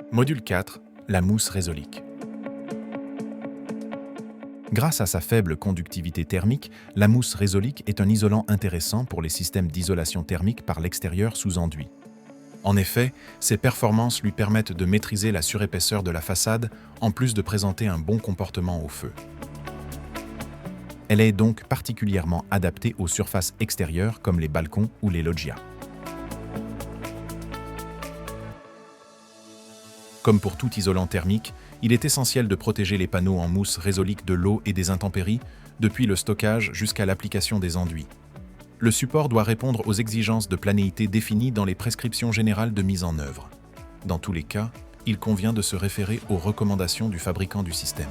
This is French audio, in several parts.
Module 4. La mousse résolique. Grâce à sa faible conductivité thermique, la mousse résolique est un isolant intéressant pour les systèmes d'isolation thermique par l'extérieur sous enduit. En effet, ses performances lui permettent de maîtriser la surépaisseur de la façade, en plus de présenter un bon comportement au feu. Elle est donc particulièrement adaptée aux surfaces extérieures comme les balcons ou les loggias. Comme pour tout isolant thermique, il est essentiel de protéger les panneaux en mousse résolique de l'eau et des intempéries, depuis le stockage jusqu'à l'application des enduits. Le support doit répondre aux exigences de planéité définies dans les prescriptions générales de mise en œuvre. Dans tous les cas, il convient de se référer aux recommandations du fabricant du système.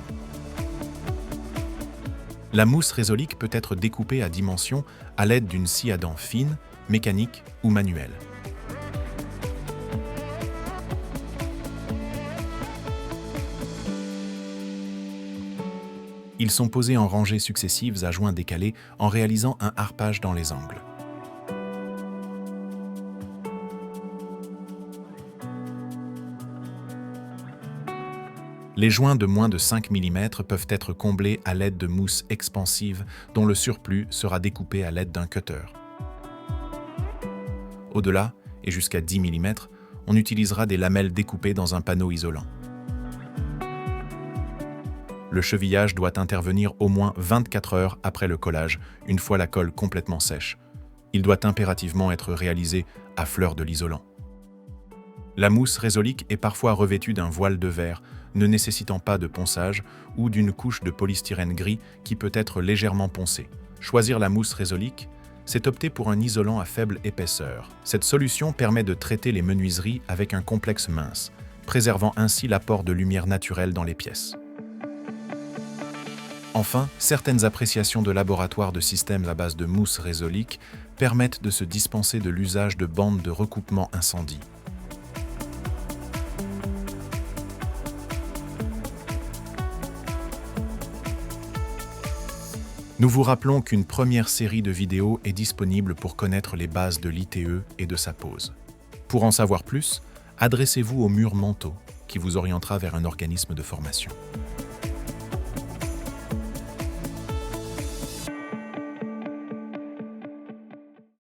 La mousse résolique peut être découpée à dimension à l'aide d'une scie à dents fine, mécanique ou manuelle. Ils sont posés en rangées successives à joints décalés en réalisant un harpage dans les angles. Les joints de moins de 5 mm peuvent être comblés à l'aide de mousse expansive dont le surplus sera découpé à l'aide d'un cutter. Au-delà, et jusqu'à 10 mm, on utilisera des lamelles découpées dans un panneau isolant. Le chevillage doit intervenir au moins 24 heures après le collage, une fois la colle complètement sèche. Il doit impérativement être réalisé à fleur de l'isolant. La mousse résolique est parfois revêtue d'un voile de verre, ne nécessitant pas de ponçage, ou d'une couche de polystyrène gris qui peut être légèrement poncée. Choisir la mousse résolique, c'est opter pour un isolant à faible épaisseur. Cette solution permet de traiter les menuiseries avec un complexe mince, préservant ainsi l'apport de lumière naturelle dans les pièces. Enfin, certaines appréciations de laboratoire de systèmes à base de mousse résolique permettent de se dispenser de l'usage de bandes de recoupement incendie. Nous vous rappelons qu'une première série de vidéos est disponible pour connaître les bases de l'ITE et de sa pose. Pour en savoir plus, adressez-vous au mur Monteau, qui vous orientera vers un organisme de formation.